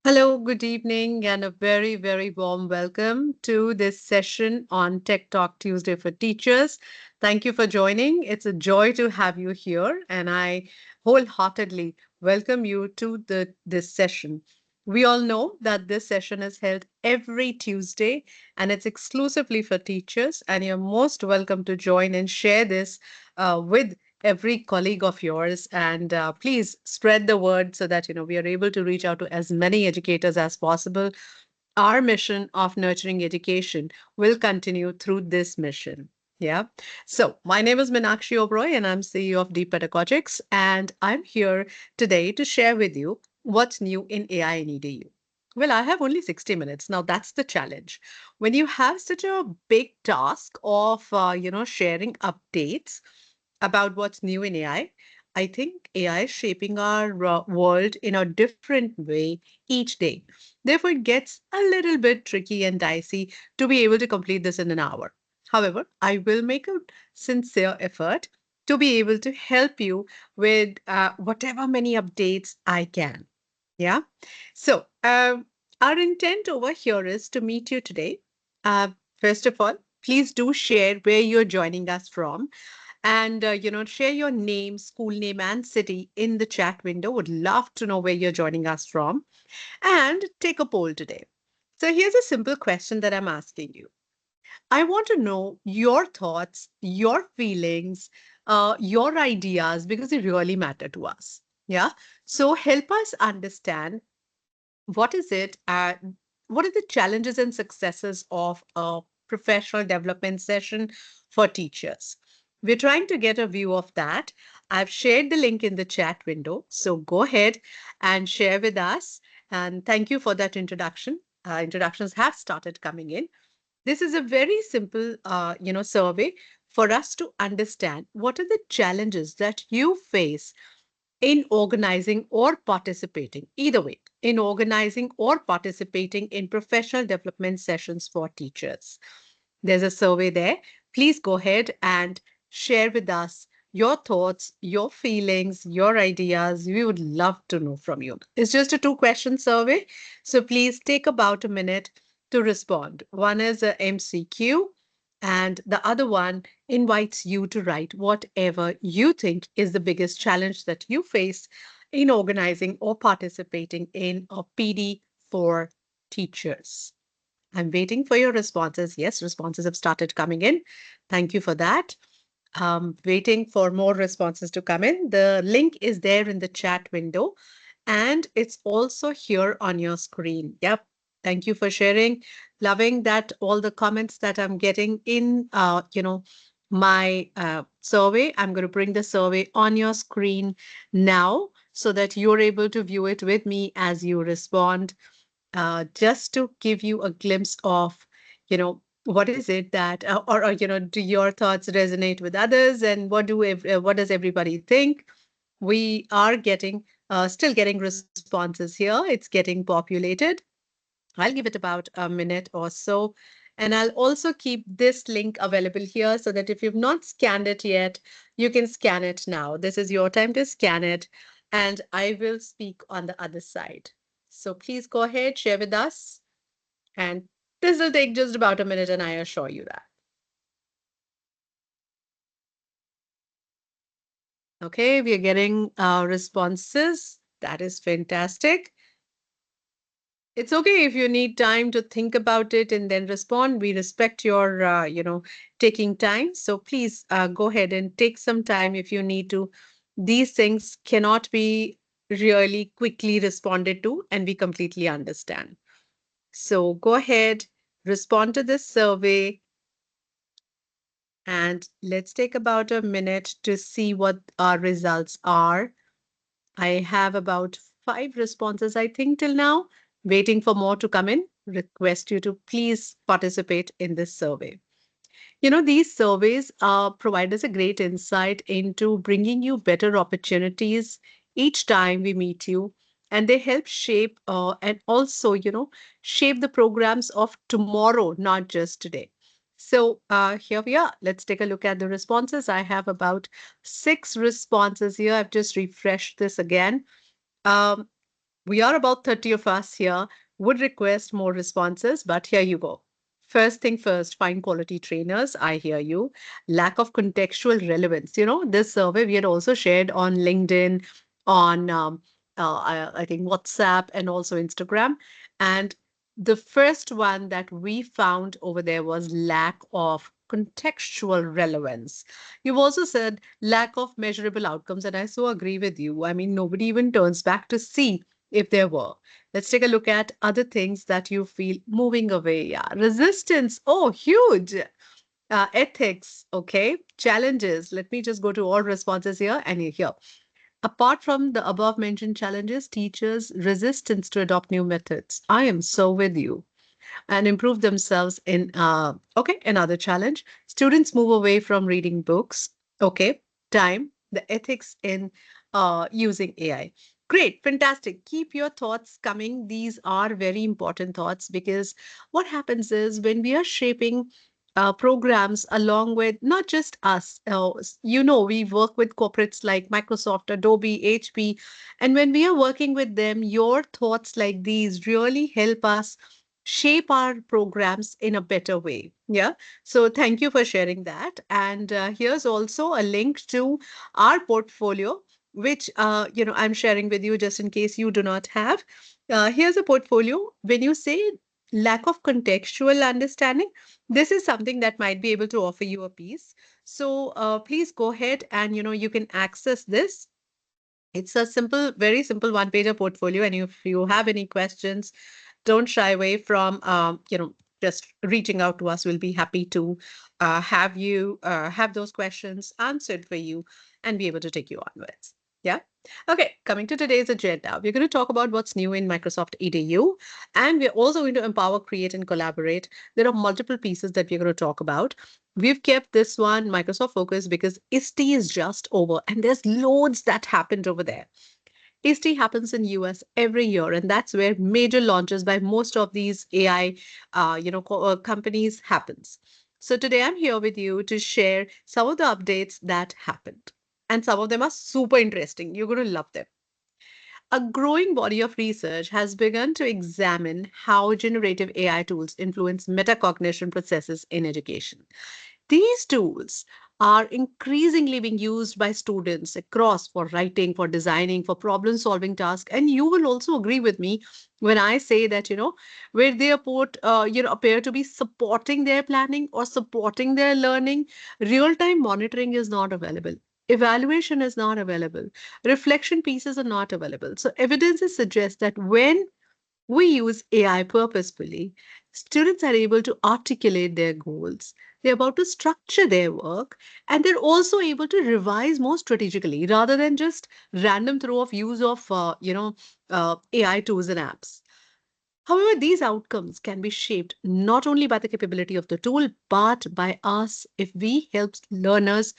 Hello, good evening, and a very, very warm welcome to this session on Tech Talk Tuesday for Teachers. Thank you for joining. It's a joy to have you here, and I wholeheartedly welcome you to this session. We all know that this session is held every Tuesday, and it's exclusively for teachers. And you're most welcome to join and share this with every colleague of yours, and please spread the word so that we are able to reach out to as many educators as possible. Our mission of nurturing education will continue through this mission. Yeah. So my name is Minakshi Oberoi, and I'm CEO of Deep Pedagogics, and I'm here today to share with you what's new in AI and EDU. Well, I have only 60 minutes. Now that's the challenge. When you have such a big task of sharing updates about what's new in AI, I think AI is shaping our world in a different way each day. Therefore, it gets a little bit tricky and dicey to be able to complete this in an hour. However, I will make a sincere effort to be able to help you with whatever many updates I can. Yeah. So, our intent over here is to meet you today. First of all, please do share where you're joining us from, and share your name, school name, and city in the chat window. Would love to know where you're joining us from, and take a poll today. So here's a simple question that I'm asking you. I want to know your thoughts, your feelings, your ideas, because they really matter to us. Yeah. So help us understand what is it, what are the challenges and successes of a professional development session for teachers. We're trying to get a view of that. I've shared the link in the chat window, so go ahead and share with us. And thank you for that introduction. Introductions have started coming in. This is a very simple survey for us to understand what are the challenges that you face in organizing or participating, either way, in organizing or participating in professional development sessions for teachers. There's a survey there. Please go ahead and share with us your thoughts, your feelings, your ideas. We would love to know from you. It's just a two-question survey, so please take about a minute to respond. One is a MCQ, and the other one invites you to write whatever you think is the biggest challenge that you face in organizing or participating in a PD for teachers. I'm waiting for your responses. Yes, responses have started coming in. Thank you for that. Waiting for more responses to come in. The link is there in the chat window, and it's also here on your screen. Yep. Thank you for sharing. Loving that all the comments that I'm getting in, my survey. I'm going to bring the survey on your screen now so that you're able to view it with me as you respond, just to give you a glimpse of, what is it that, do your thoughts resonate with others, and what does everybody think? We are getting, still getting responses here. It's getting populated. I'll give it about a minute or so. And I'll also keep this link available here so that if you've not scanned it yet, you can scan it now. This is your time to scan it, and I will speak on the other side. So please go ahead, share with us. And this will take just about a minute, and I assure you that. Okay, we are getting responses. That is fantastic. It's okay if you need time to think about it and then respond. We respect your, taking time. So please go ahead and take some time if you need to. These things cannot be really quickly responded to, and we completely understand. So go ahead, respond to this survey, and let's take about a minute to see what our results are. I have about 5 responses, I think, till now, waiting for more to come in. Request you to please participate in this survey. These surveys provide us a great insight into bringing you better opportunities each time we meet you. And they help shape and also, shape the programs of tomorrow, not just today. So here we are. Let's take a look at the responses. I have about 6 responses here. I've just refreshed this again. Um, We are about 30 of us here, would request more responses, but here you go. First thing first, find quality trainers. I hear you. Lack of contextual relevance. This survey we had also shared on LinkedIn, on I think WhatsApp, and also Instagram. And the first one that we found over there was lack of contextual relevance. You've also said lack of measurable outcomes, and I so agree with you. I mean, nobody even turns back to see if there were. Let's take a look at other things that you feel moving away. Yeah. Resistance. Oh, huge. Ethics. Okay. Challenges. Let me just go to all responses here and here. Apart from the above mentioned challenges, teachers' resistance to adopt new methods. I am so with you. And improve themselves in, okay, another challenge. Students move away from reading books. Okay. Time. The ethics in using AI. Great, fantastic. Keep your thoughts coming. These are very important thoughts because what happens is when we are shaping programs along with not just us, we work with corporates like Microsoft, Adobe, HP, and when we are working with them, your thoughts like these really help us shape our programs in a better way. Yeah. So thank you for sharing that. And here's also a link to our portfolio, which I'm sharing with you just in case you do not have. Here's a portfolio. When you say lack of contextual understanding, this is something that might be able to offer you a piece. So please go ahead and you can access this. It's a simple, very simple one-pager portfolio. And if you have any questions, don't shy away from just reaching out to us. We'll be happy to have you have those questions answered for you and be able to take you onwards. Yeah. Okay, coming to today's agenda, we're going to talk about what's new in Microsoft EDU, and we're also going to empower, create, and collaborate. There are multiple pieces that we're going to talk about. We've kept this one Microsoft focus because ISTE is just over, and there's loads that happened over there. ISTE happens in US every year, and that's where major launches by most of these AI, companies happens. So today I'm here with you to share some of the updates that happened, and some of them are super interesting. You're going to love them. A growing body of research has begun to examine how generative AI tools influence metacognition processes in education. These tools are increasingly being used by students across for writing, for designing, for problem solving tasks. And you will also agree with me when I say that, where they appear to be supporting their planning or supporting their learning, real time monitoring is not available. Evaluation is not available. Reflection pieces are not available. So, evidence suggests that when we use AI purposefully, students are able to articulate their goals. They're about to structure their work, and they're also able to revise more strategically rather than just random throw of use of AI tools and apps. However, these outcomes can be shaped not only by the capability of the tool, but by us if we help learners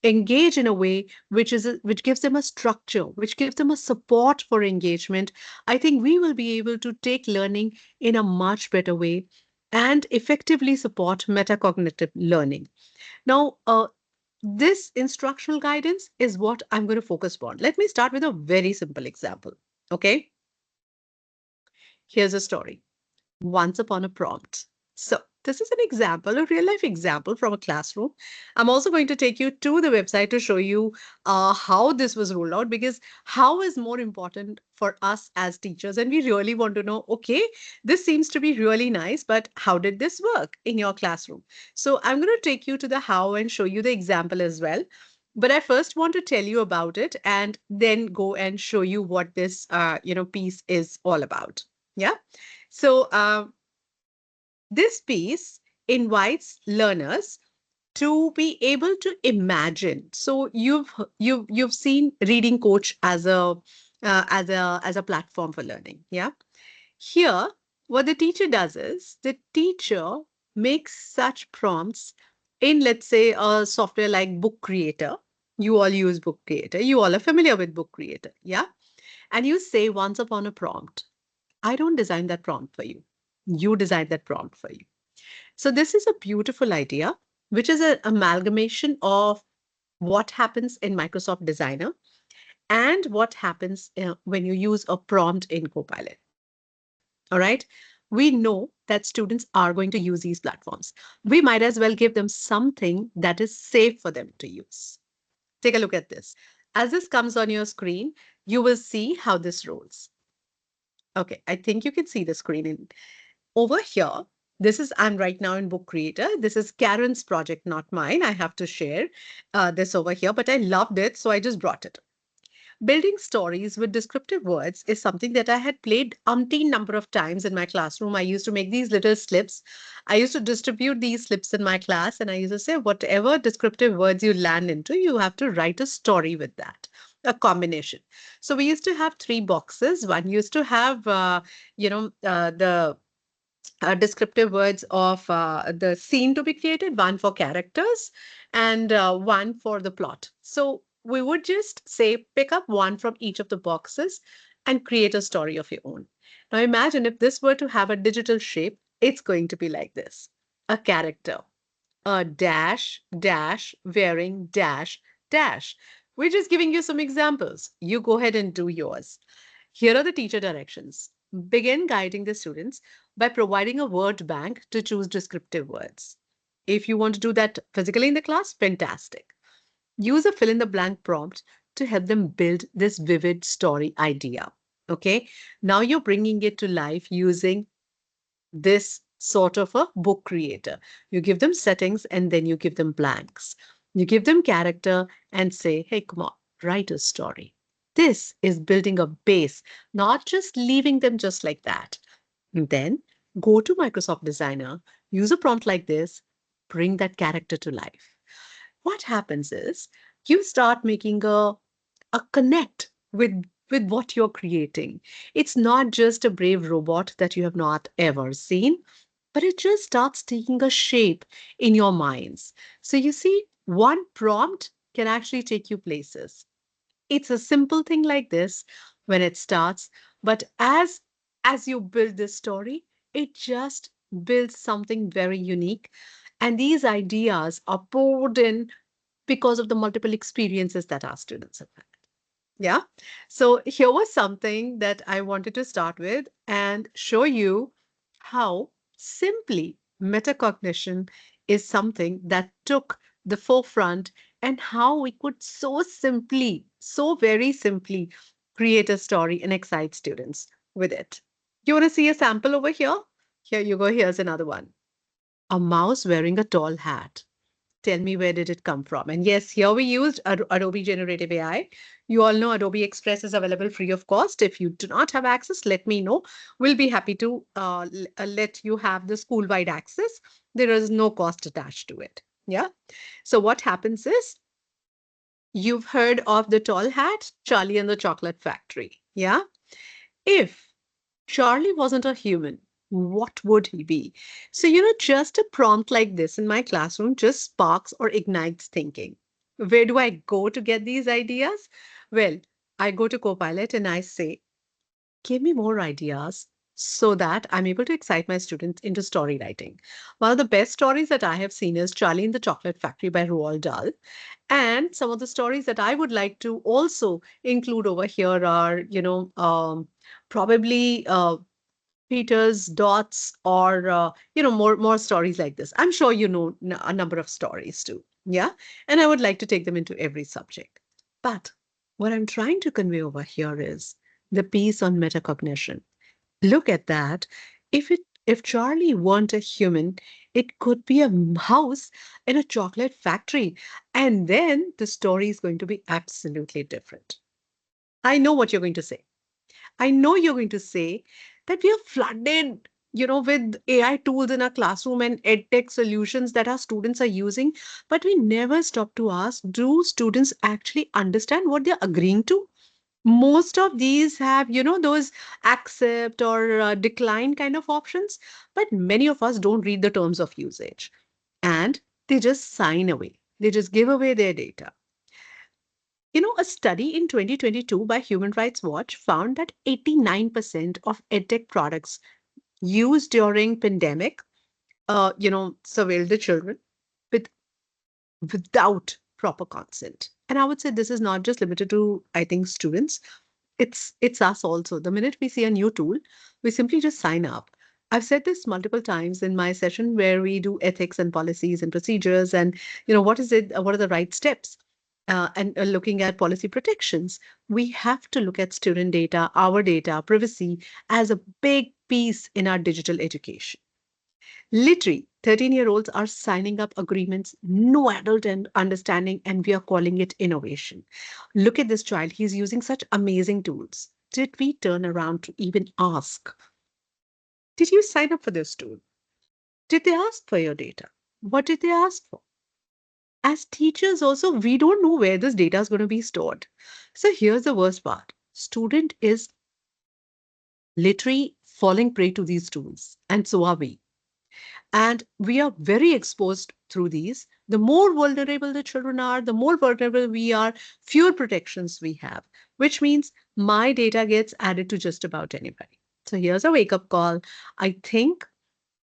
engage in a way which gives them a structure, which gives them a support for engagement. I think we will be able to take learning in a much better way and effectively support metacognitive learning. Now, this instructional guidance is what I'm going to focus on. Let me start with a very simple example. Okay, here's a story. Once upon a prompt. So, this is an example, a real life example from a classroom. I'm also going to take you to the website to show you how this was rolled out, because how is more important for us as teachers. And we really want to know, okay, this seems to be really nice, but how did this work in your classroom? So, I'm going to take you to the how and show you the example as well. But I first want to tell you about it and then go and show you what this piece is all about. Yeah. So this piece invites learners to be able to imagine. So you've seen Reading Coach as a platform for learning. Yeah. Here, what the teacher does is the teacher makes such prompts in, let's say, a software like Book Creator. You all use Book Creator. You all are familiar with Book Creator. Yeah. And you say once upon a prompt, I don't design that prompt for you. You design that prompt for you. So this is a beautiful idea, which is an amalgamation of what happens in Microsoft Designer and what happens when you use a prompt in Copilot. All right. We know that students are going to use these platforms. We might as well give them something that is safe for them to use. Take a look at this. As this comes on your screen, you will see how this rolls. Okay, I think you can see the screen over here. This is, I'm right now in Book Creator. This is Karen's project, not mine. I have to share this over here, but I loved it, so I just brought it. Building stories with descriptive words is something that I had played umpteen number of times in my classroom. I used to make these little slips. I used to distribute these slips in my class, and I used to say, whatever descriptive words you land into, you have to write a story with that, a combination. So we used to have three boxes. One used to have, the descriptive words of the scene to be created, one for characters, and one for the plot. So we would just say, pick up one from each of the boxes and create a story of your own. Now imagine if this were to have a digital shape, it's going to be like this: a character, a dash, dash, wearing, dash, dash. We're just giving you some examples. You go ahead and do yours. Here are the teacher directions. Begin guiding the students by providing a word bank to choose descriptive words. If you want to do that physically in the class, fantastic. Use a fill in the blank prompt to help them build this vivid story idea. Okay, now you're bringing it to life using this sort of a book creator. You give them settings and then you give them blanks. You give them character and say, hey, come on, write a story. This is building a base, not just leaving them just like that. And then go to Microsoft Designer, use a prompt like this, bring that character to life. What happens is you start making a connect with what you're creating. It's not just a brave robot that you have not ever seen, but it just starts taking a shape in your minds. So you see, one prompt can actually take you places. It's a simple thing like this when it starts, but as you build this story, it just builds something very unique. And these ideas are poured in because of the multiple experiences that our students have had. Yeah. So here was something that I wanted to start with and show you how simply metacognition is something that took the forefront and how we could so simply, so very simply create a story and excite students with it. You want to see a sample over here? Here you go. Here's another one. A mouse wearing a tall hat. Tell me, where did it come from? And yes, here we used Adobe Generative AI. You all know Adobe Express is available free of cost. If you do not have access, let me know. We'll be happy to let you have the school-wide access. There is no cost attached to it. Yeah. So what happens is, you've heard of the tall hat, Charlie and the Chocolate Factory. Yeah. If Charlie wasn't a human, what would he be? So, just a prompt like this in my classroom just sparks or ignites thinking. Where do I go to get these ideas? Well, I go to Copilot and I say, give me more ideas so that I'm able to excite my students into story writing. One of the best stories that I have seen is Charlie in the Chocolate Factory by Roald Dahl. And some of the stories that I would like to also include over here are, probably Peter's Dots, or more stories like this. I'm sure you know a number of stories too. Yeah, and I would like to take them into every subject. But what I'm trying to convey over here is the piece on metacognition. Look at that. If Charlie weren't a human, it could be a mouse in a chocolate factory, and then the story is going to be absolutely different. I know what you're going to say. I know you're going to say that we are flooded, with AI tools in our classroom and edtech solutions that our students are using, but we never stop to ask, do students actually understand what they're agreeing to? Most of these have, those accept or decline kind of options, but many of us don't read the terms of usage and they just sign away. They just give away their data. A study in 2022 by Human Rights Watch found that 89% of edtech products used during pandemic, surveilled the children with without proper consent. And I would say this is not just limited to, I think, students. It's us also. The minute we see a new tool, we simply just sign up. I've said this multiple times in my session where we do ethics and policies and procedures and what is it, what are the right steps, and looking at policy protections. We have to look at student data, our data, privacy as a big piece in our digital education. Literally, 13-year-olds are signing up agreements no adult and understanding, and we are calling it innovation. Look at this child. He's using such amazing tools. Did we turn around to even ask, did you sign up for this tool? Did they ask for your data? What did they ask for? As teachers, also, we don't know where this data is going to be stored. So here's the worst part. Student is literally falling prey to these tools, and so are we. And we are very exposed through these. The more vulnerable the children are, the more vulnerable we are, fewer protections we have, which means my data gets added to just about anybody. So here's a wake up call. I think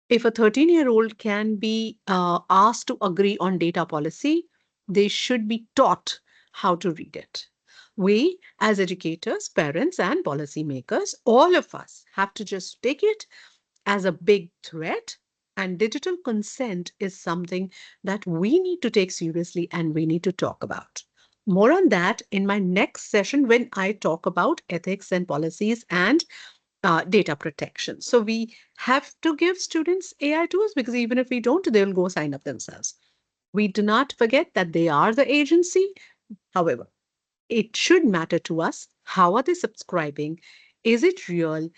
if a 13-year-old can be asked to agree on data policy, they should be taught how to read it. We, as educators, parents, and policymakers, all of us have to just take it as a big threat. And digital consent is something that we need to take seriously and we need to talk about. More on that in my next session when I talk about ethics and policies and data protection. So we have to give students AI tools because even if we don't, they'll go sign up themselves. We do not forget that they are the agency. However, it should matter to us. How are they subscribing? Is it real?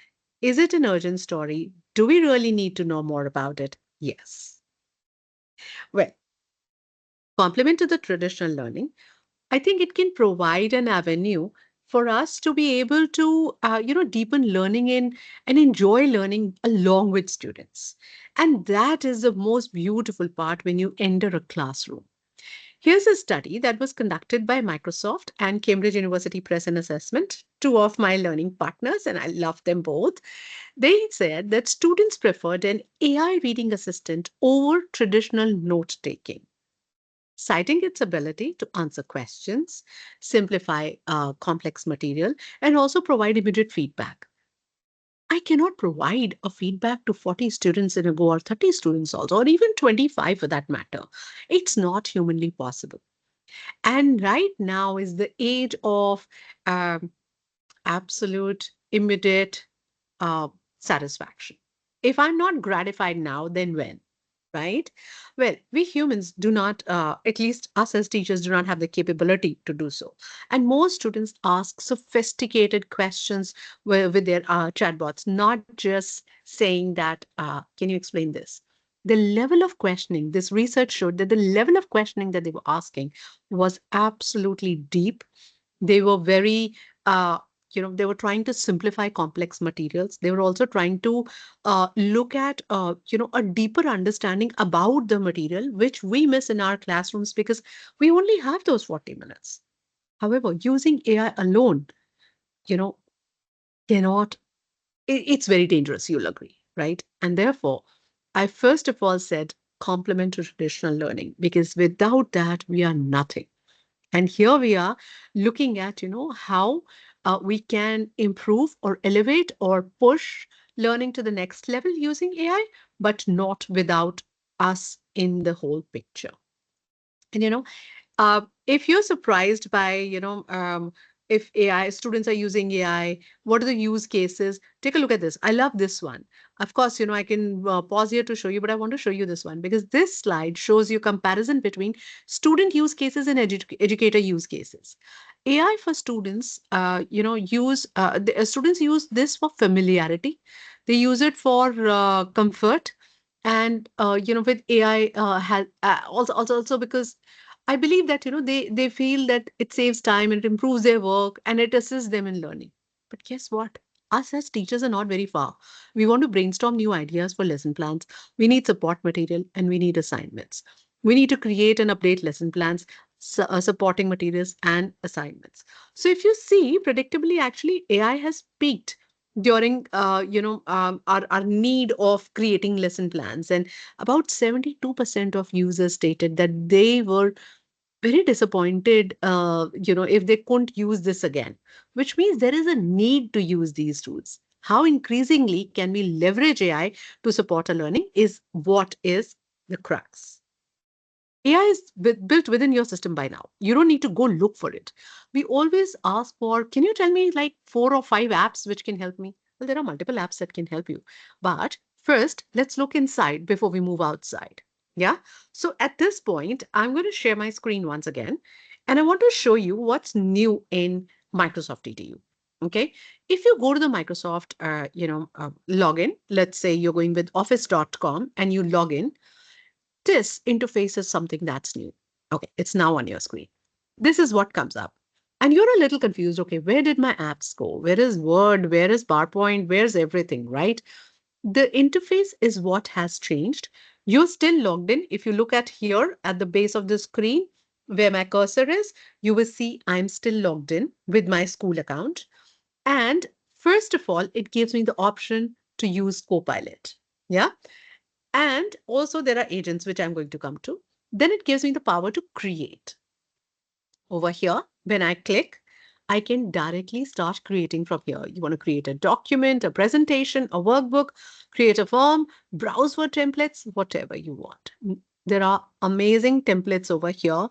Is it an urgent story? Do we really need to know more about it? Yes. Well, complement to the traditional learning, I think it can provide an avenue for us to be able to, deepen learning in and enjoy learning along with students. And that is the most beautiful part when you enter a classroom. Here's a study that was conducted by Microsoft and Cambridge University Press and Assessment, two of my learning partners, and I love them both. They said that students preferred an AI reading assistant over traditional note taking, citing its ability to answer questions, simplify complex material, and also provide immediate feedback. I cannot provide a feedback to 40 students in a go or 30 students also, or even 25 for that matter. It's not humanly possible. And right now is the age of um, absolute, immediate uh, satisfaction. If I'm not gratified now, then when? Right? Well, we humans do not, at least us as teachers, do not have the capability to do so. And most students ask sophisticated questions with their chatbots, not just saying that, can you explain this? The level of questioning, this research showed that the level of questioning that they were asking was absolutely deep. They were very, uh, they were trying to simplify complex materials. They were also trying to look at, a deeper understanding about the material, which we miss in our classrooms because we only have those 40 minutes. However, using AI alone, you know, cannot, it's very dangerous, you'll agree, right? And therefore, I first of all said complement to traditional learning because without that, we are nothing. And here we are looking at, how we can improve or elevate or push learning to the next level using AI, but not without us in the whole picture. And, if you're surprised by, if AI students are using AI, what are the use cases? Take a look at this. I love this one. Of course, I can pause here to show you, but I want to show you this one because this slide shows you comparison between student use cases and educator use cases. AI for students, students use this for familiarity. They use it for comfort, and with AI, has also because I believe that they feel that it saves time and it improves their work and it assists them in learning. But guess what? Us as teachers are not very far. We want to brainstorm new ideas for lesson plans. We need support material and we need assignments. We need to create and update lesson plans, supporting materials and assignments. So if you see, predictably, actually, AI has peaked during our need of creating lesson plans, and about 72% of users stated that they were very disappointed, if they couldn't use this again, which means there is a need to use these tools. How increasingly can we leverage AI to support our learning is what is the crux. AI is built within your system by now. You don't need to go look for it. We always ask for, can you tell me like 4 or 5 apps which can help me? Well, there are multiple apps that can help you. But first, let's look inside before we move outside. Yeah. So at this point, I'm going to share my screen once again. And I want to show you what's new in Microsoft EDU. Okay. If you go to the Microsoft, login, let's say you're going with office.com and you log in, this interface is something that's new. Okay, it's now on your screen. This is what comes up. And you're a little confused. Okay, where did my apps go? Where is Word? Where is PowerPoint? Where's everything, right? The interface is what has changed. You're still logged in. If you look at here at the base of the screen where my cursor is, you will see I'm still logged in with my school account. And first of all, it gives me the option to use Copilot. Yeah. And also there are agents, which I'm going to come to. Then it gives me the power to create. Over here, when I click, I can directly start creating from here. You want to create a document, a presentation, a workbook, create a form, browse for templates, whatever you want. There are amazing templates over here,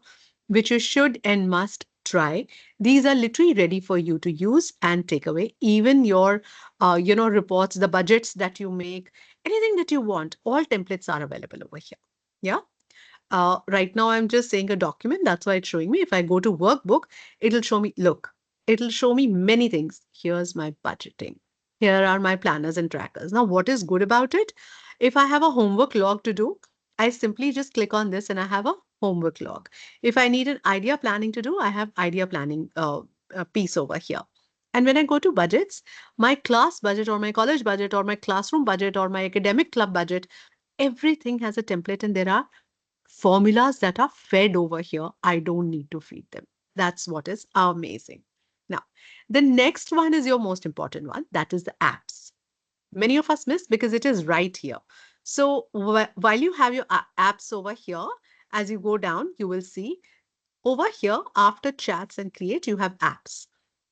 which you should and must try. These are literally ready for you to use and take away. Even your, reports, the budgets that you make, anything that you want, all templates are available over here. Yeah. Right now, I'm just saying a document. That's why it's showing me. If I go to workbook, it'll show me, look, it'll show me many things. Here's my budgeting. Here are my planners and trackers. Now, what is good about it? If I have a homework log to do, I simply just click on this and I have a homework log. If I need an idea planning to do, I have idea planning piece over here. And when I go to budgets, my class budget or my college budget or my classroom budget or my academic club budget, everything has a template and there are formulas that are fed over here. I don't need to feed them. That's what is amazing. Now, the next one is your most important one. That is the apps. Many of us miss because it is right here. So while you have your apps over here, as you go down, you will see over here after chats and create, you have apps.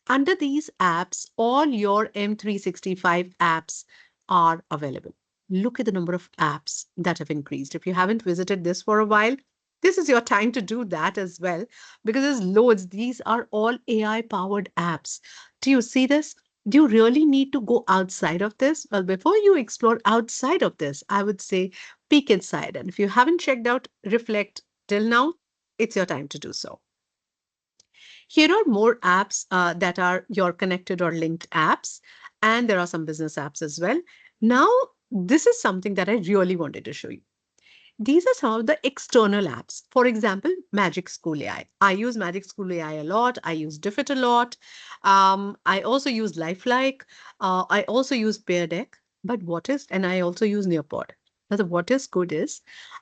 Under these apps, all your M365 apps are available. Look at the number of apps that have increased. If you haven't visited this for a while, this is your time to do that as well because there's loads. These are all AI powered apps. Do you see this? Do you really need to go outside of this? Well, before you explore outside of this, I would say peek inside. And if you haven't checked out Reflect till now, it's your time to do so. Here are more apps that are your connected or linked apps, and there are some business apps as well. Now, this is something that I really wanted to show you. These are some of the external apps. For example, Magic School AI. I use Magic School AI a lot. I use Diffit a lot. I also use Lifelike. I also use Pear Deck. But and I also use Nearpod. Now, what is good is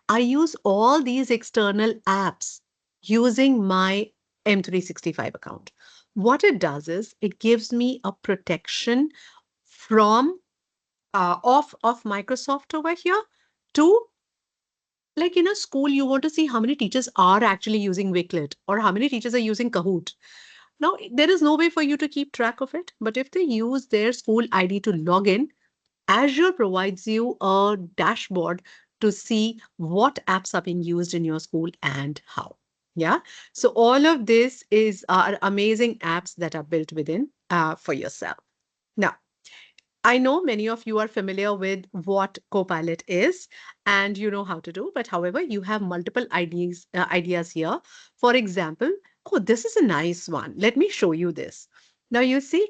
I use all these external apps using my M365 account. What it does is it gives me a protection from of Microsoft over here to, like in a school, you want to see how many teachers are actually using Wakelet or how many teachers are using Kahoot. Now, there is no way for you to keep track of it, but if they use their school ID to log in, Azure provides you a dashboard to see what apps are being used in your school and how. Yeah. So all of this is are amazing apps that are built within for yourself. Now, I know many of you are familiar with what Copilot is and you know how to do, but however, you have multiple ideas here. For example, oh, this is a nice one. Let me show you this. Now you see,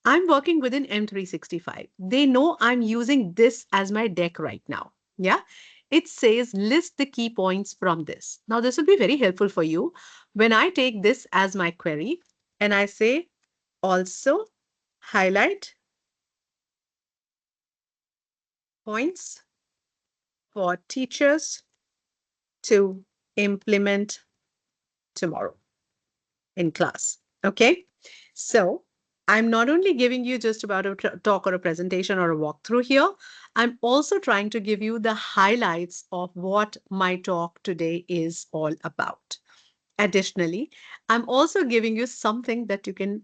I'm working within M365. They know I'm using this as my deck right now. Yeah. It says list the key points from this. Now, this will be very helpful for you when I take this as my query and I say also highlight points for teachers to implement tomorrow in class. Okay. So I'm not only giving you just about a talk or a presentation or a walkthrough here, I'm also trying to give you the highlights of what my talk today is all about. Additionally, I'm also giving you something that you can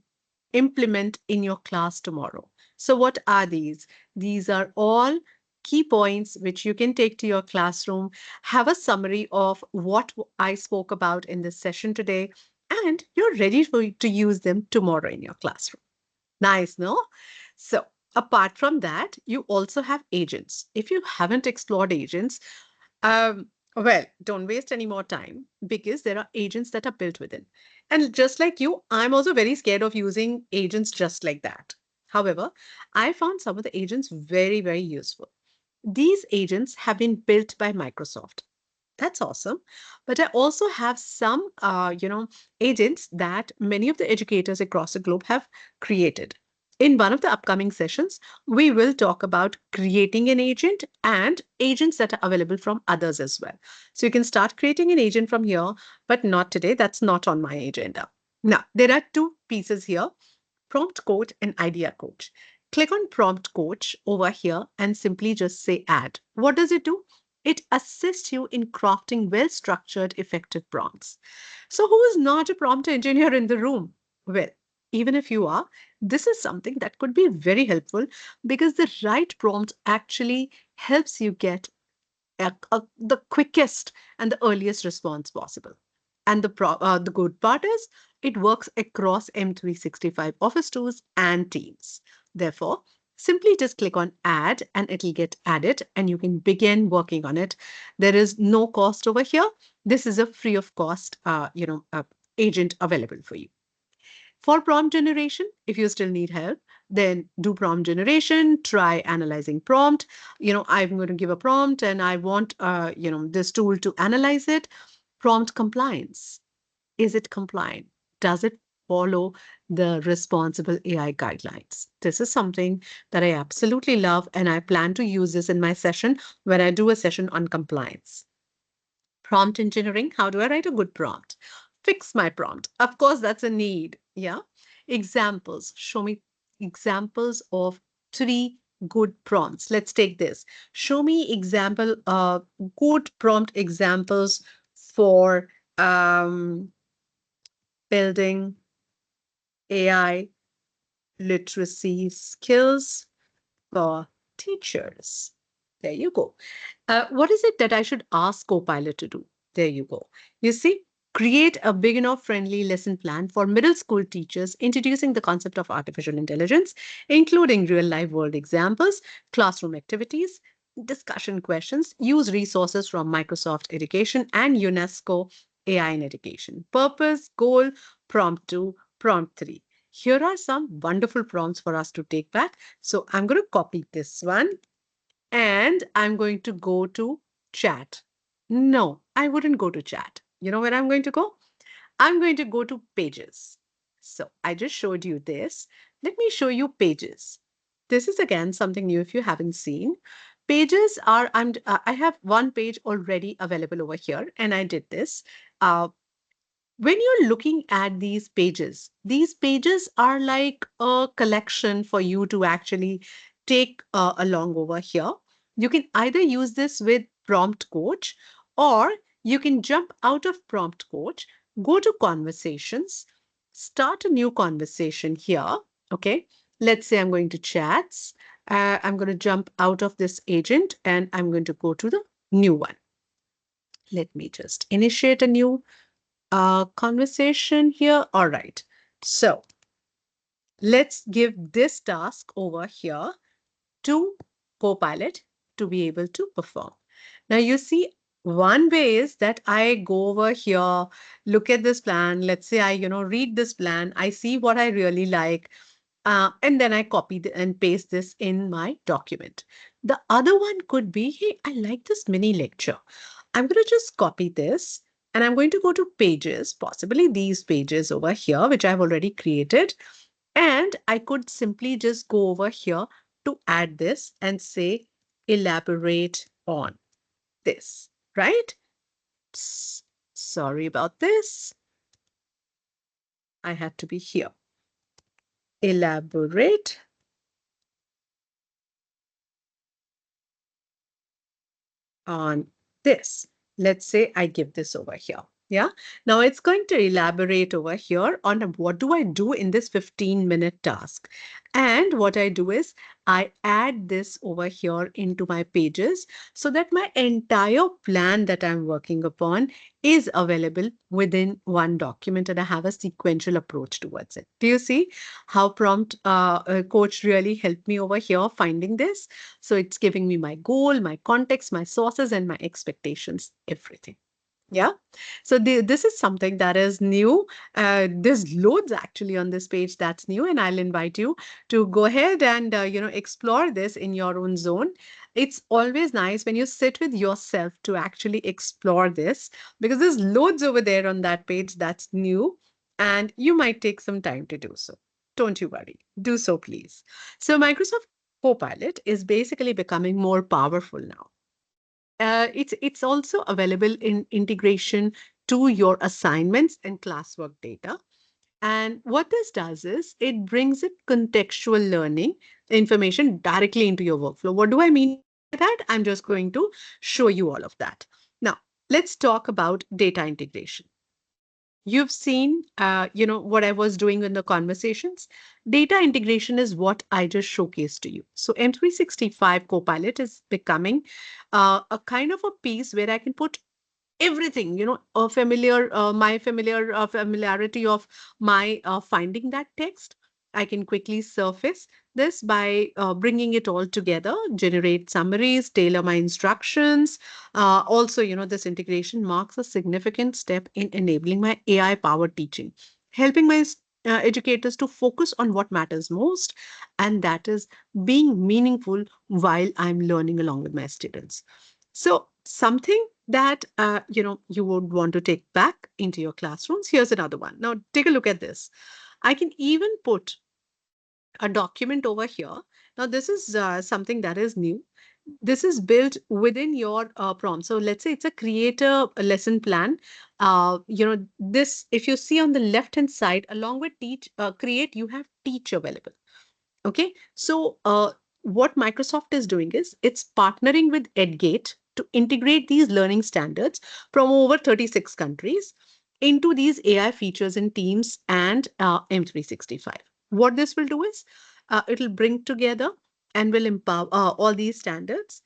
implement in your class tomorrow. So, what are these? These are all key points which you can take to your classroom, have a summary of what I spoke about in this session today, and you're ready to use them tomorrow in your classroom. Nice, no? So, apart from that, you also have agents. If you haven't explored agents, well, don't waste any more time because there are agents that are built within. And just like you, I'm also very scared of using agents just like that. However, I found some of the agents very, very useful. These agents have been built by Microsoft. That's awesome. But I also have some, agents that many of the educators across the globe have created. In one of the upcoming sessions, we will talk about creating an agent and agents that are available from others as well. So you can start creating an agent from here, but not today. That's not on my agenda. Now, there are two pieces here: Prompt Coach and Idea Coach. Click on Prompt Coach over here and simply just say add. What does it do? It assists you in crafting well structured, effective prompts. So, who is not a prompt engineer in the room? Well, even if you are, this is something that could be very helpful because the right prompt actually helps you get the quickest and the earliest response possible. And the good part is it works across M365 Office tools and Teams. Therefore, simply just click on add and it'll get added and you can begin working on it. There is no cost over here. This is a free of cost, agent available for you. For prompt generation, if you still need help, then do prompt generation, try analyzing prompt. I'm going to give a prompt and I want, this tool to analyze it. Prompt compliance. Is it compliant? Does it follow the responsible AI guidelines? This is something that I absolutely love, and I plan to use this in my session when I do a session on compliance. Prompt engineering. How do I write a good prompt? Fix my prompt. Of course, that's a need. Yeah. Examples. Show me examples of three good prompts. Let's take this. Show me good prompt examples for building AI literacy skills for teachers. There you go. What is it that I should ask Copilot to do? There you go. You see, create a beginner friendly lesson plan for middle school teachers, introducing the concept of artificial intelligence, including real life world examples, classroom activities, discussion questions. Use resources from Microsoft Education and UNESCO AI in Education. Purpose, goal, prompt 2, prompt 3. Here are some wonderful prompts for us to take back. So I'm going to copy this one and I'm going to go to chat. No, I wouldn't go to chat. You know where I'm going to go? I'm going to go to pages. So I just showed you this. Let me show you pages. This is again something new if you haven't seen. Pages are, I have one page already available over here and I did this. Uh, when you're looking at these pages are like a collection for you to actually take along over here. You can either use this with Prompt Coach or you can jump out of Prompt Coach, go to conversations, start a new conversation here. Okay. Let's say I'm going to chats. I'm going to jump out of this agent and I'm going to go to the new one. Let me just initiate a new conversation here. All right. So let's give this task over here to Copilot to be able to perform. Now you see, one way is that I go over here, look at this plan. Let's say I, read this plan. I see what I really like. And then I copy and paste this in my document. The other one could be, hey, I like this mini lecture. I'm going to just copy this and I'm going to go to pages, possibly these pages over here, which I've already created. And I could simply just go over here to add this and say, elaborate on this, right? Sorry about this. I had to be here. Elaborate on this. Let's say I give this over here. Yeah. Now it's going to elaborate over here on what do I do in this 15-minute task. And what I do is I add this over here into my pages so that my entire plan that I'm working upon is available within one document and I have a sequential approach towards it. Do you see how prompt coach really helped me over here finding this? So it's giving me my goal, my context, my sources, and my expectations, everything. Yeah. So this is something that is new. There's loads actually on this page that's new, and I'll invite you to go ahead and explore this in your own zone. It's always nice when you sit with yourself to actually explore this because there's loads over there on that page that's new, and you might take some time to do so. Don't you worry. Do so, please. So Microsoft Copilot is basically becoming more powerful now. It's also available in integration to your assignments and classwork data. And what this does is it brings it contextual learning information directly into your workflow. What do I mean by that? I'm just going to show you all of that. Now, let's talk about data integration. You've seen, what I was doing in the conversations. Data integration is what I just showcased to you. So M365 Copilot is becoming a kind of a piece where I can put everything, a familiar, my familiar familiarity of my finding that text. I can quickly surface this by bringing it all together, generate summaries, tailor my instructions. Also, this integration marks a significant step in enabling my AI powered teaching, helping my educators to focus on what matters most, and that is being meaningful while I'm learning along with my students. So, something that you would want to take back into your classrooms. Here's another one. Now, take a look at this. I can even put a document over here. Now, this is something that is new. This is built within your prompt. So let's say it's a creator lesson plan. This, if you see on the left hand side, along with teach, create, you have teach available. Okay. So what Microsoft is doing is it's partnering with Edgate to integrate these learning standards from over 36 countries into these AI features in Teams and M365. What this will do is it'll bring together and will empower all these standards.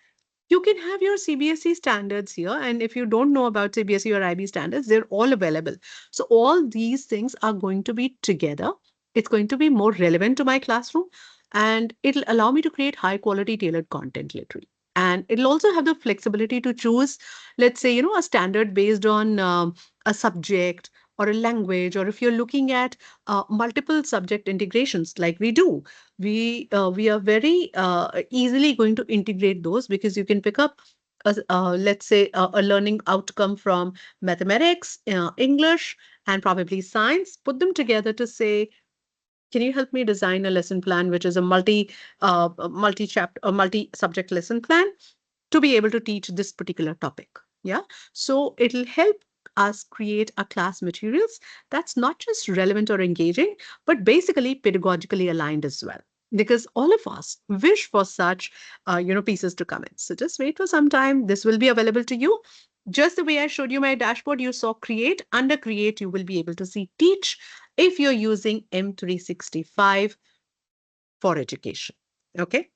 You can have your CBSE standards here. And if you don't know about CBSE or IB standards, they're all available. So all these things are going to be together. It's going to be more relevant to my classroom and it'll allow me to create high quality tailored content literally. And it'll also have the flexibility to choose, let's say, a standard based on a subject or a language, or if you're looking at multiple subject integrations like we do, we are very easily going to integrate those because you can pick up let's say a learning outcome from mathematics, English, and probably science, put them together to say, can you help me design a lesson plan which is a multi chapter a multi subject lesson plan to be able to teach this particular topic. Yeah. So it'll help us create a class materials that's not just relevant or engaging, but basically pedagogically aligned as well. Because all of us wish for such, pieces to come in. So just wait for some time. This will be available to you. Just the way I showed you my dashboard, you saw create. Under create, you will be able to see teach if you're using M365 for education. Okay.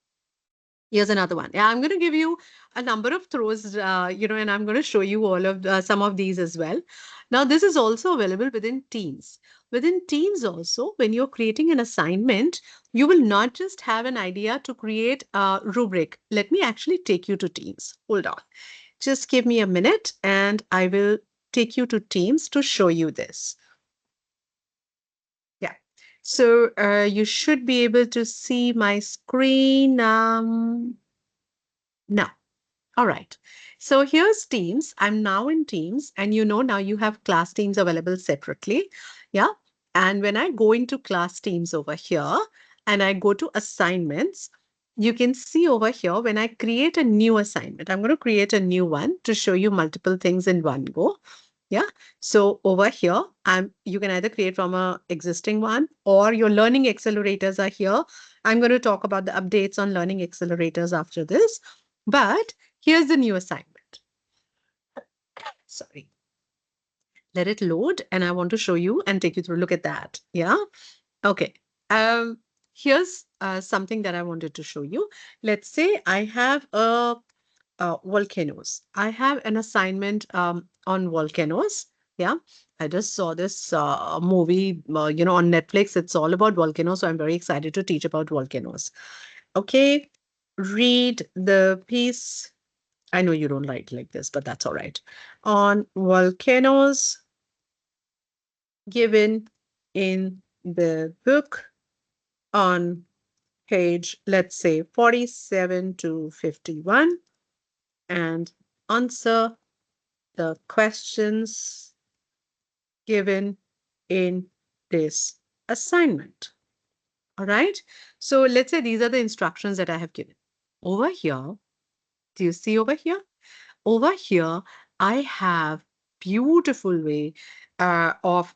Here's another one. Yeah, I'm going to give you a number of throws, and I'm going to show you all of some of these as well. Now, this is also available within Teams. Within Teams also, when you're creating an assignment, you will not just have an idea to create a rubric. Let me actually take you to Teams. Hold on. Just give me a minute and I will take you to Teams to show you this. Yeah. So you should be able to see my screen. Now. All right. So here's Teams. I'm now in Teams, and now you have class Teams available separately. Yeah. And when I go into class Teams over here and I go to assignments, you can see over here when I create a new assignment, I'm going to create a new one to show you multiple things in one go. Yeah. So over here, you can either create from a existing one or your learning accelerators are here. I'm going to talk about the updates on learning accelerators after this. But here's the new assignment. Sorry. Let it load, and I want to show you and take you through. Look at that. Yeah. Okay. Um, Here's something that I wanted to show you. Let's say I have a volcanoes. I have an assignment on volcanoes. Yeah, I just saw this movie, on Netflix. It's all about volcanoes, so I'm very excited to teach about volcanoes. Okay, read the piece. I know you don't write like this, but that's all right. On volcanoes given in the book on page, let's say 47 to 51, and answer the questions given in this assignment. All right. So let's say these are the instructions that I have given. Over here, do you see over here? Over here, I have beautiful way of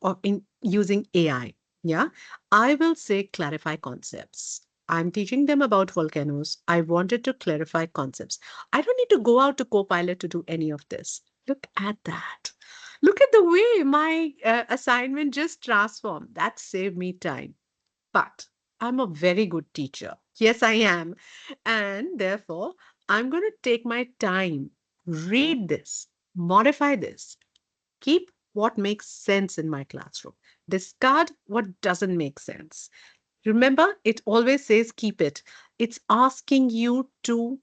using AI. Yeah, I will say clarify concepts. I'm teaching them about volcanoes. I wanted to clarify concepts. I don't need to go out to Copilot to do any of this. Look at that. Look at the way my assignment just transformed. That saved me time. But I'm a very good teacher. Yes, I am. And therefore, I'm going to take my time, read this, modify this, keep what makes sense in my classroom, discard what doesn't make sense. Remember, it always says keep it. It's asking you to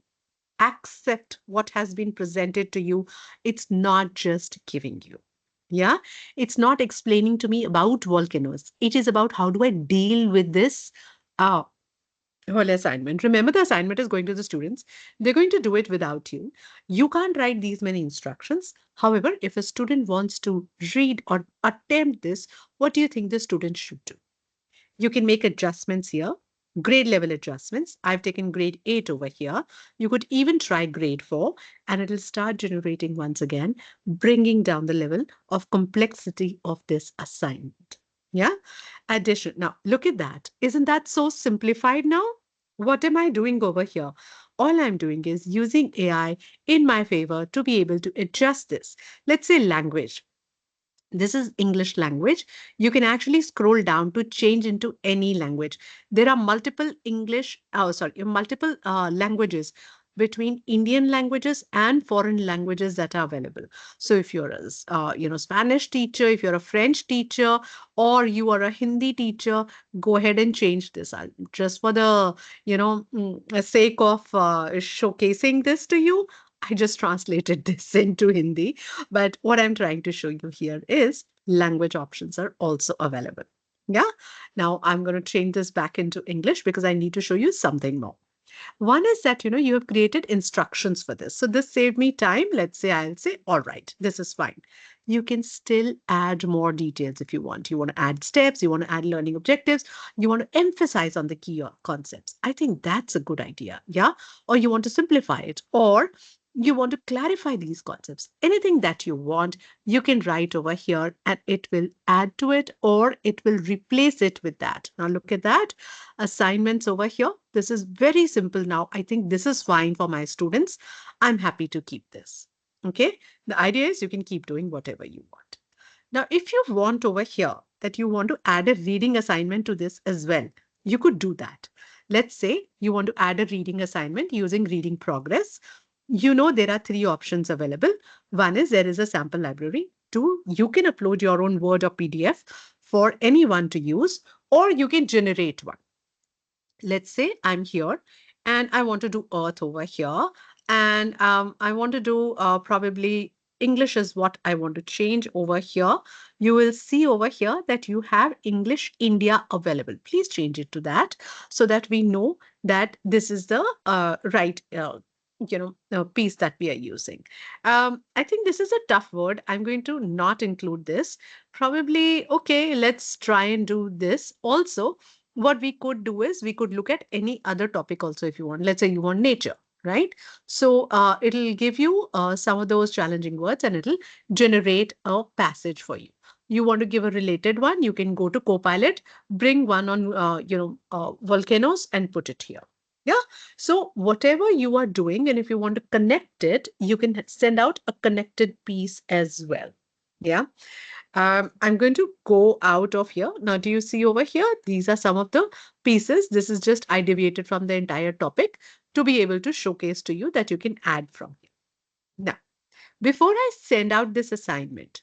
accept what has been presented to you. It's not just giving you. Yeah, it's not explaining to me about volcanoes. It is about how do I deal with this uh, whole assignment. Remember, the assignment is going to the students. They're going to do it without you. You can't write these many instructions. However, if a student wants to read or attempt this, what do you think the student should do? You can make adjustments here, grade level adjustments. I've taken grade 8 over here. You could even try grade 4, and it'll start generating once again, bringing down the level of complexity of this assignment. Yeah. Addition. Now, look at that. Isn't that so simplified now? What am I doing over here? All I'm doing is using AI in my favor to be able to adjust this. Let's say language. This is English language. You can actually scroll down to change into any language. There are multiple multiple languages between Indian languages and foreign languages that are available. So if you're a Spanish teacher, if you're a French teacher, or you are a Hindi teacher, go ahead and change this. Just for the sake of showcasing this to you, I just translated this into Hindi. But what I'm trying to show you here is language options are also available. Yeah. Now I'm going to change this back into English because I need to show you something more. One is that, you have created instructions for this. So this saved me time. Let's say I'll say, all right, this is fine. You can still add more details if you want. You want to add steps, you want to add learning objectives, you want to emphasize on the key concepts. I think that's a good idea. Yeah. Or you want to simplify it, or you want to clarify these concepts. Anything that you want, you can write over here and it will add to it or it will replace it with that. Now look at that. Assignments over here. This is very simple now. I think this is fine for my students. I'm happy to keep this. Okay. The idea is you can keep doing whatever you want. Now, if you want over here that you want to add a reading assignment to this as well, you could do that. Let's say you want to add a reading assignment using reading progress. There are three options available. One is there is a sample library. Two, you can upload your own Word or PDF for anyone to use, or you can generate one. Let's say I'm here and I want to do Earth over here. And I want to do probably English is what I want to change over here. You will see over here that you have English India available. Please change it to that so that we know that this is the right piece that we are using. I think this is a tough word. I'm going to not include this. Probably, okay, let's try and do this. Also, what we could do is we could look at any other topic also if you want. Let's say you want nature, right? So it'll give you some of those challenging words and it'll generate a passage for you. You want to give a related one, you can go to Copilot, bring one on, volcanoes and put it here. Yeah. So whatever you are doing, and if you want to connect it, you can send out a connected piece as well. Yeah. I'm going to go out of here. Now, do you see over here? These are some of the pieces. This is just I deviated from the entire topic to be able to showcase to you that you can add from here. Now, before I send out this assignment,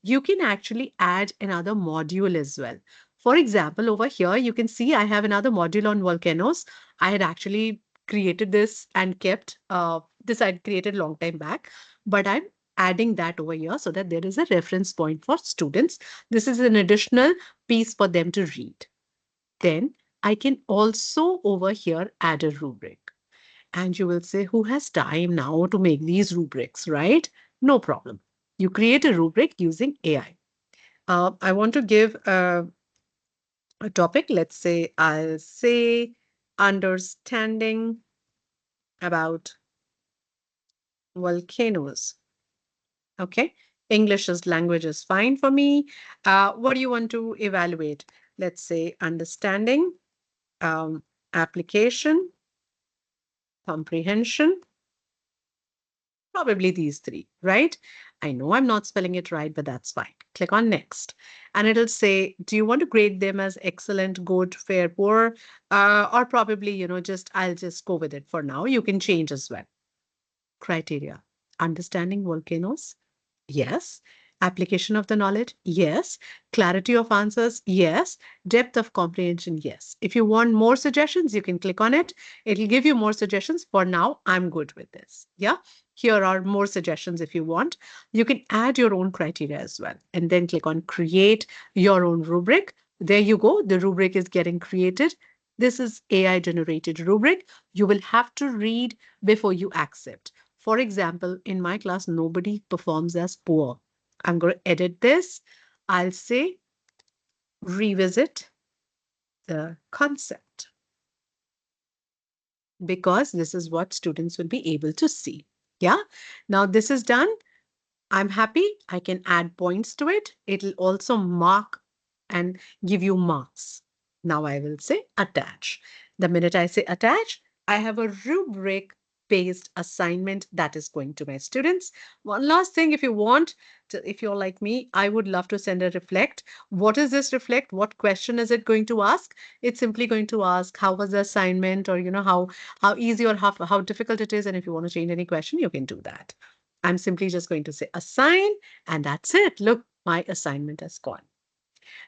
you can actually add another module as well. For example, over here, you can see I have another module on volcanoes. I had actually created this and kept this I created a long time back, but I'm adding that over here so that there is a reference point for students. This is an additional piece for them to read. Then I can also over here add a rubric. And you will say, who has time now to make these rubrics, right? No problem. You create a rubric using AI. I want to give a topic. Let's say I'll say understanding about volcanoes. Okay. English as language is fine for me. What do you want to evaluate? Let's say understanding, um, application, comprehension, probably these three, right? I know I'm not spelling it right, but that's fine. Click on next. And it'll say, do you want to grade them as excellent, good, fair, poor? Or probably, just I'll just go with it for now. You can change as well. Criteria. Understanding volcanoes? Yes. Application of the knowledge? Yes. Clarity of answers? Yes. Depth of comprehension? Yes. If you want more suggestions, you can click on it. It'll give you more suggestions. For now, I'm good with this. Yeah. Here are more suggestions if you want. You can add your own criteria as well. And then click on create your own rubric. There you go. The rubric is getting created. This is AI generated rubric. You will have to read before you accept. For example, in my class, nobody performs as poor. I'm going to edit this. I'll say revisit the concept because this is what students will be able to see. Yeah. Now this is done. I'm happy. I can add points to it. It'll also mark and give you marks. Now I will say attach. The minute I say attach, I have a rubric based assignment that is going to my students. One last thing, if you want, if you're like me, I would love to send a reflect. What is this reflect? What question is it going to ask? It's simply going to ask how was the assignment, or how easy or how difficult it is. And if you want to change any question, you can do that. I'm simply just going to say assign, and that's it. Look, my assignment has gone.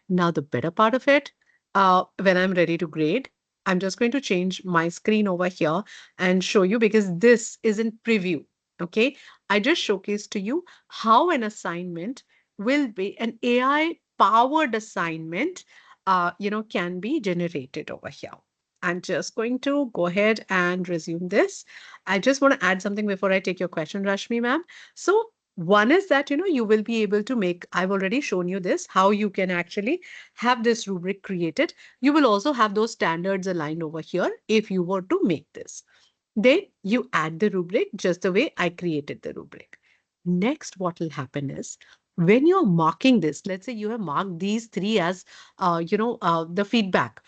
Now, the better part of it, when I'm ready to grade, I'm just going to change my screen over here and show you because this is in preview. Okay. I just showcased to you how an assignment will be an AI powered assignment, can be generated over here. I'm just going to go ahead and resume this. I just want to add something before I take your question, Rashmi ma'am. So one is that, you will be able to make, I've already shown you this, how you can actually have this rubric created. You will also have those standards aligned over here if you were to make this. Then you add the rubric just the way I created the rubric. Next, what will happen is when you're marking this, let's say you have marked these three as, the feedback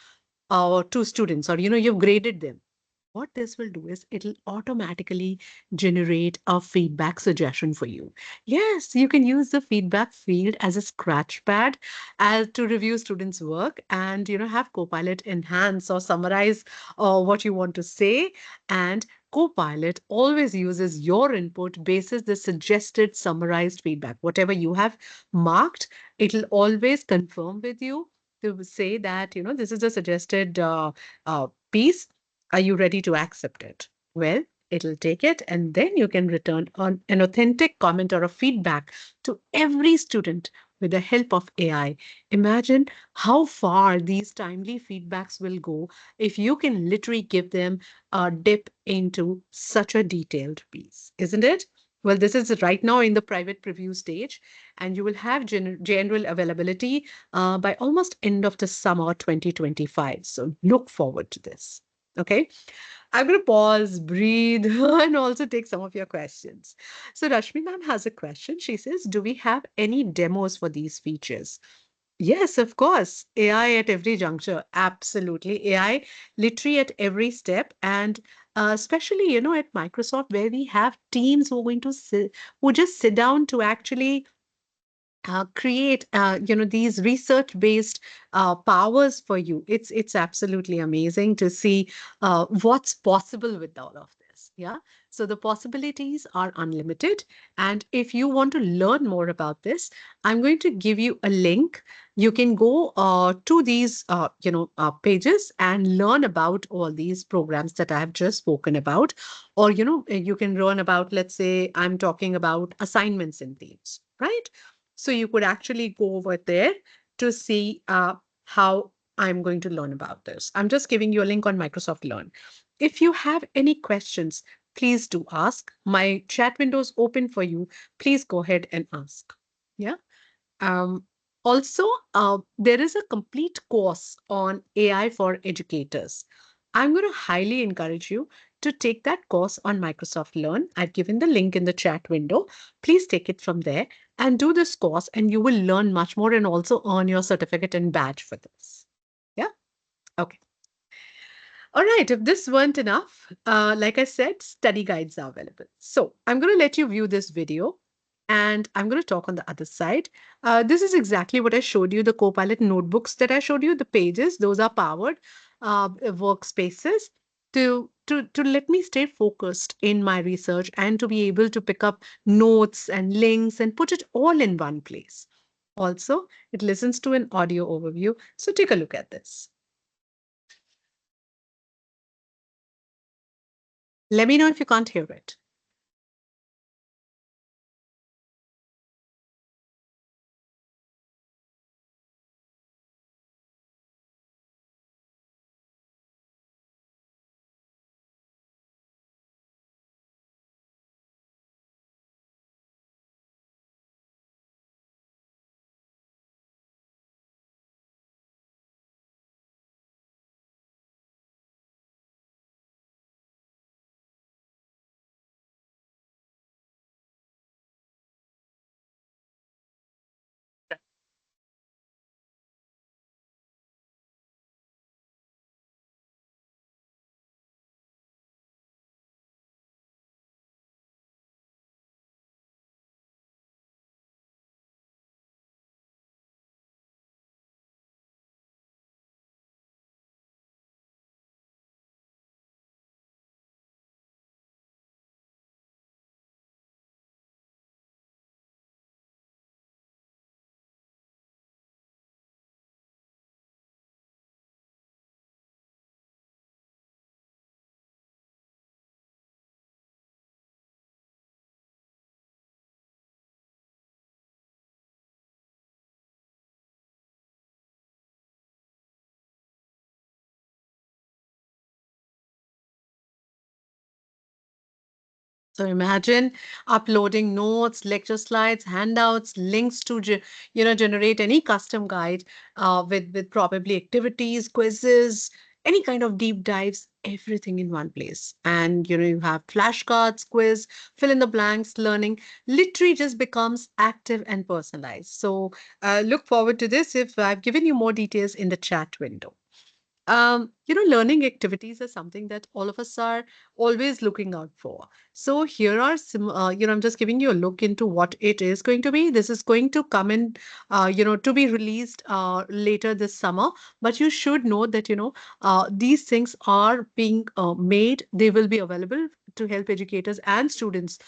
to students, or, you've graded them. What this will do is it'll automatically generate a feedback suggestion for you. Yes, you can use the feedback field as a scratch pad as to review students' work and have Copilot enhance or summarize what you want to say. And Copilot always uses your input basis the suggested summarized feedback. Whatever you have marked, it'll always confirm with you to say that this is a suggested piece. Are you ready to accept it? Well, it'll take it and then you can return on an authentic comment or a feedback to every student with the help of AI. Imagine how far these timely feedbacks will go if you can literally give them a dip into such a detailed piece, isn't it? Well, this is right now in the private preview stage, and you will have general availability by almost end of the summer 2025. So look forward to this. Okay. I'm going to pause, breathe, and also take some of your questions. So, Rashmi ma'am has a question. She says, do we have any demos for these features? Yes, of course. AI at every juncture. Absolutely. AI literally at every step. And especially, at Microsoft, where we have teams who are going to sit, who just sit down to actually create these research based powers for you. It's absolutely amazing to see what's possible with all of this. Yeah, so the possibilities are unlimited, and if you want to learn more about this, I'm going to give you a link. You can go to these pages and learn about all these programs that I have just spoken about. Or you can learn about, let's say I'm talking about assignments in Teams, right? So you could actually go over there to see how I'm going to learn about this. I'm just giving you a link on Microsoft Learn. If you have any questions, please do ask. My chat window is open for you. Please go ahead and ask. Yeah. Um, Also, there is a complete course on AI for educators. I'm going to highly encourage you to take that course on Microsoft Learn. I've given the link in the chat window. Please take it from there and do this course, and you will learn much more and also earn your certificate and badge for this. Yeah. Okay. All right. If this weren't enough, like I said, study guides are available. So I'm going to let you view this video and I'm going to talk on the other side. This is exactly what I showed you, the Copilot notebooks that I showed you, the pages, those are powered workspaces to let me stay focused in my research and to be able to pick up notes and links and put it all in one place. Also, it listens to an audio overview. So take a look at this. Let me know if you can't hear it. So imagine uploading notes, lecture slides, handouts, links to generate any custom guide with probably activities, quizzes, any kind of deep dives, everything in one place. And you have flashcards, quiz, fill in the blanks, learning. Literally just becomes active and personalized. So look forward to this if I've given you more details in the chat window. Learning activities is something that all of us are always looking out for. So here are some, I'm just giving you a look into what it is going to be. This is going to come in, to be released later this summer. But you should know that, these things are being made. They will be available to help educators and students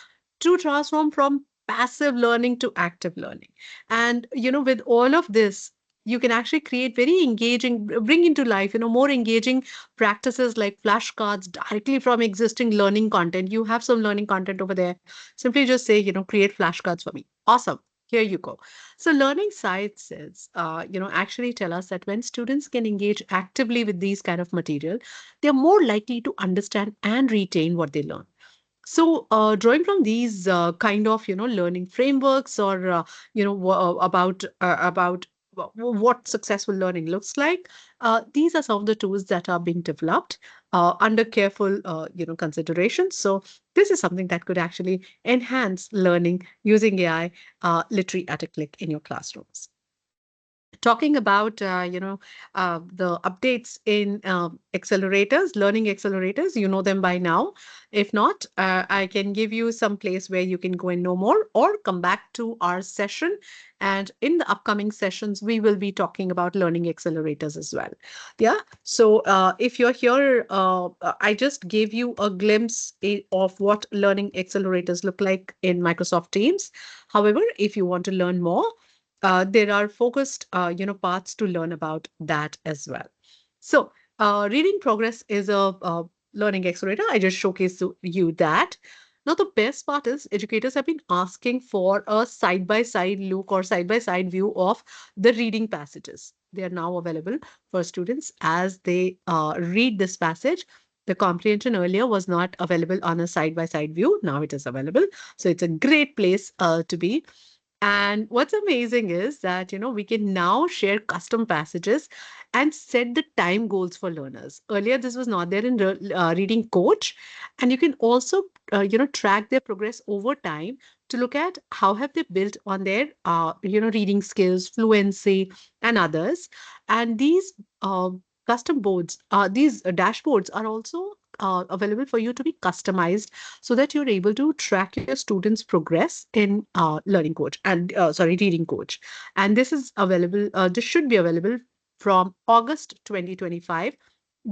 to transform from passive learning to active learning. And, with all of this, you can actually create very engaging, bring into life, more engaging practices like flashcards directly from existing learning content. You have some learning content over there. Simply just say, create flashcards for me. Awesome. Here you go. So learning sciences, actually tell us that when students can engage actively with these kind of material, they're more likely to understand and retain what they learn. So, drawing from these kind of learning frameworks, or about what successful learning looks like, these are some of the tools that are being developed under careful consideration. So, this is something that could actually enhance learning using AI literally at a click in your classrooms. talking about the updates in accelerators, learning accelerators. You know them by now. If not, I can give you some place where you can go and know more, or come back to our session. And in the upcoming sessions, we will be talking about learning accelerators as well. Yeah. So if you're here, I just gave you a glimpse of what learning accelerators look like in Microsoft Teams. However, if you want to learn more, there are focused paths to learn about that as well. So reading progress is a learning accelerator. I just showcased to you that. Now the best part is educators have been asking for a side by side look or side by side view of the reading passages. They are now available for students as they read this passage. The comprehension earlier was not available on a side by side view. Now it is available. So it's a great place to be. And what's amazing is that, we can now share custom passages and set the time goals for learners. Earlier, this was not there in Reading Coach. And you can also, track their progress over time to look at how have they built on their, reading skills, fluency, and others. And these custom boards, these dashboards are also available for you to be customized so that you're able to track your students' progress in Learning Coach and Reading Coach. And this is available. This should be available from August 2025.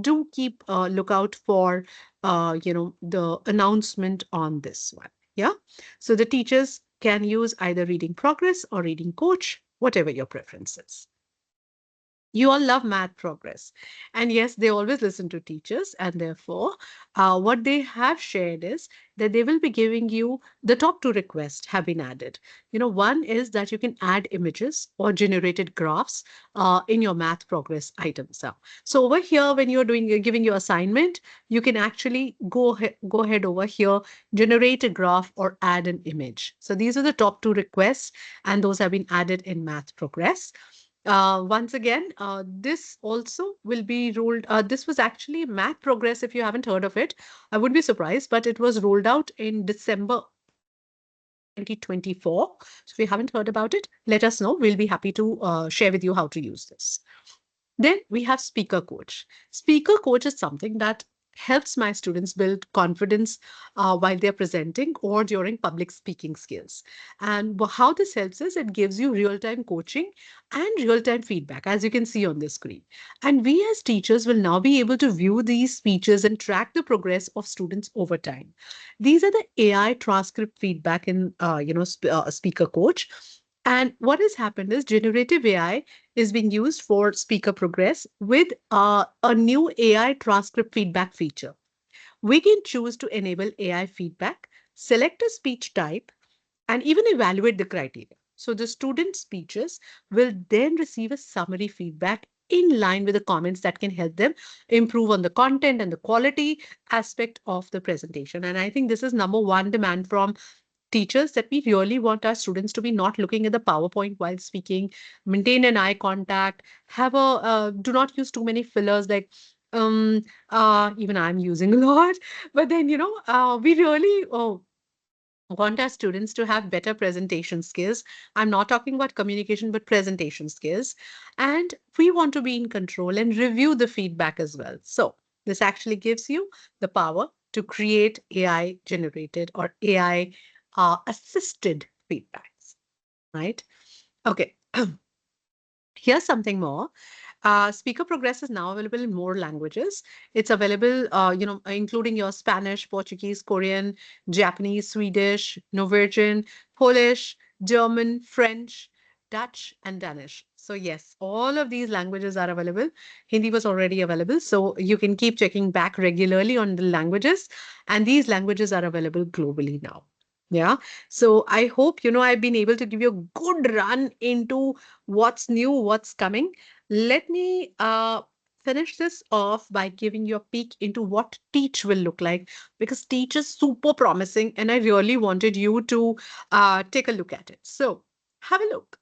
Do keep lookout for the announcement on this one. Yeah. So the teachers can use either Reading Progress or Reading Coach, whatever your preference is. You all love math progress. And yes, they always listen to teachers. And therefore, what they have shared is that they will be giving you the top two requests have been added. One is that you can add images or generated graphs in your math progress items. So over here, when you're giving your assignment, you can actually go ahead over here, generate a graph or add an image. So these are the top two requests, and those have been added in math progress. Once again, this also will be rolled. This was actually Math Progress. If you haven't heard of it, I would be surprised, but it was rolled out in December 2024. So if you haven't heard about it, let us know. We'll be happy to share with you how to use this. Then we have Speaker Coach. Speaker Coach is something that helps my students build confidence while they're presenting or during public speaking skills. And how this helps is it gives you real time coaching and real time feedback, as you can see on the screen. And we as teachers will now be able to view these speeches and track the progress of students over time. These are the AI transcript feedback in, Speaker Coach. And what has happened is generative AI is being used for speaker progress with a new AI transcript feedback feature. We can choose to enable AI feedback, select a speech type, and even evaluate the criteria. So the student speeches will then receive a summary feedback in line with the comments that can help them improve on the content and the quality aspect of the presentation. And I think this is number one demand from teachers, that we really want our students to be not looking at the PowerPoint while speaking, maintain an eye contact, have a do not use too many fillers like even I'm using a lot. But then we really want our students to have better presentation skills. I'm not talking about communication, but presentation skills. And we want to be in control and review the feedback as well. So this actually gives you the power to create AI generated or AI assisted feedbacks, right? Okay. Here's something more. Speaker Progress is now available in more languages. It's available, including your Spanish, Portuguese, Korean, Japanese, Swedish, Norwegian, Polish, German, French, Dutch, and Danish. So yes, all of these languages are available. Hindi was already available, so you can keep checking back regularly on the languages, and these languages are available globally now. Yeah. So I hope, I've been able to give you a good run into what's new, what's coming. Let me finish this off by giving you a peek into what Teach will look like, because Teach is super promising and I really wanted you to take a look at it. So have a look.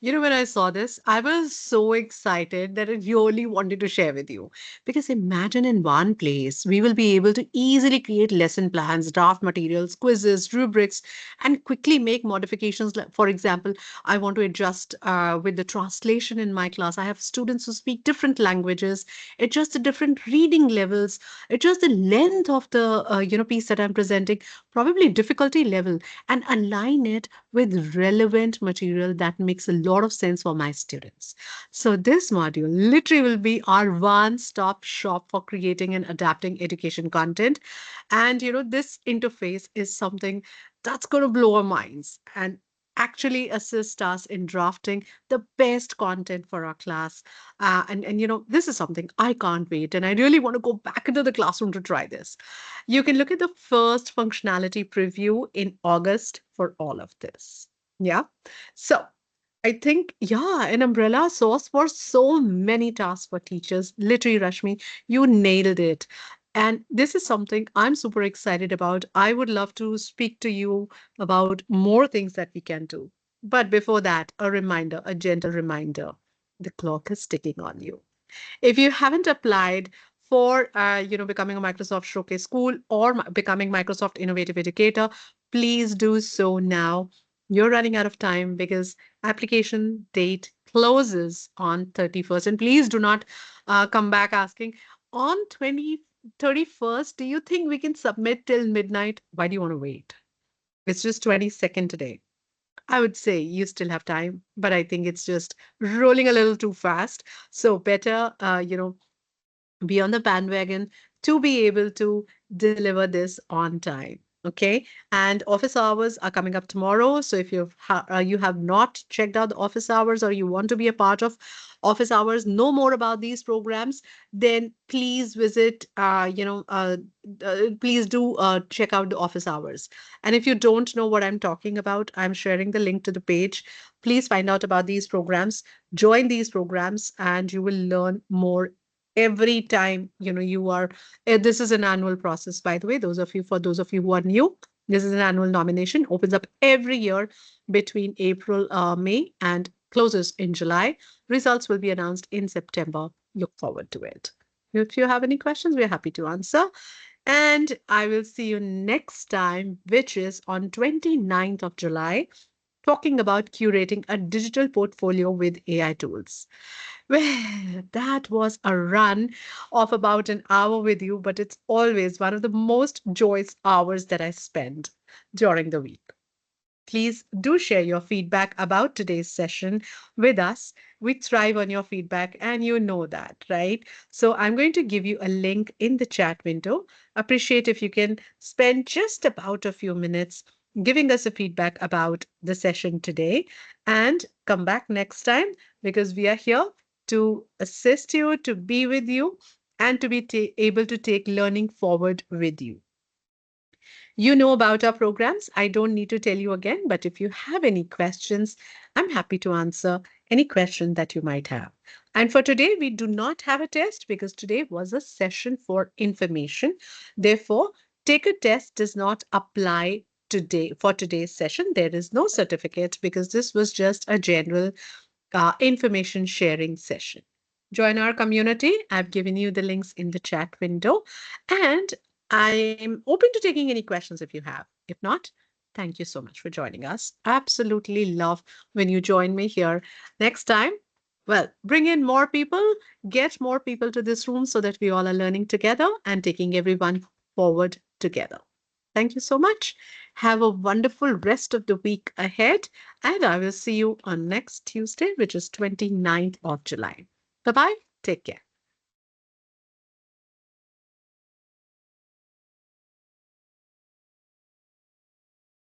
When I saw this, I was so excited that I really wanted to share with you. Because imagine in one place, we will be able to easily create lesson plans, draft materials, quizzes, rubrics, and quickly make modifications. Like, for example, I want to adjust with the translation in my class. I have students who speak different languages, adjust the different reading levels, adjust the length of the piece that I'm presenting, probably difficulty level, and align it with relevant material that makes a lot of sense for my students. So, this module literally will be our one stop shop for creating and adapting education content. And, this interface is something that's going to blow our minds and actually assist us in drafting the best content for our class. And this is something I can't wait. And I really want to go back into the classroom to try this. You can look at the first functionality preview in August for all of this. Yeah. So I think, yeah, an umbrella source for so many tasks for teachers. Literally, Rashmi, you nailed it. And this is something I'm super excited about. I would love to speak to you about more things that we can do. But before that, a reminder, a gentle reminder, the clock is ticking on you. If you haven't applied for becoming a Microsoft Showcase School or becoming Microsoft Innovative Educator, please do so now. You're running out of time because application date closes on 31st. And please do not come back asking on 31st, do you think we can submit till midnight? Why do you want to wait? It's just 22nd today. I would say you still have time, but I think it's just rolling a little too fast. So better, be on the bandwagon to be able to deliver this on time. Okay, and office hours are coming up tomorrow. So if you have not checked out the office hours or you want to be a part of office hours, know more about these programs, then please visit. Please do check out the office hours. And if you don't know what I'm talking about, I'm sharing the link to the page. Please find out about these programs, join these programs, and you will learn more every time you are this is an annual process, by the way, those of you who are new. This is an annual nomination, opens up every year between April, May, and closes in July. Results will be announced in September. Look forward to it. If you have any questions, we're happy to answer, and I will see you next time, which is on 29th of July, talking about curating a digital portfolio with AI tools. Well, that was a run of about an hour with you, but it's always one of the most joyous hours that I spend during the week. Please do share your feedback about today's session with us. We thrive on your feedback, and you know that, right? So I'm going to give you a link in the chat window. Appreciate if you can spend just about a few minutes giving us a feedback about the session today, and come back next time because we are here to assist you, to be with you, and to be able to take learning forward with you. You know about our programs. I don't need to tell you again, but if you have any questions, I'm happy to answer any question that you might have. And for today, we do not have a test because today was a session for information. Therefore, take a test does not apply today for today's session. There is no certificate because this was just a general information sharing session. Join our community. I've given you the links in the chat window, and I'm open to taking any questions if you have. If not, thank you so much for joining us. Absolutely love when you join me here next time. Well, bring in more people, get more people to this room so that we all are learning together and taking everyone forward together. Thank you so much. Have a wonderful rest of the week ahead, and I will see you on next Tuesday, which is 29th of July. Bye bye. Take care.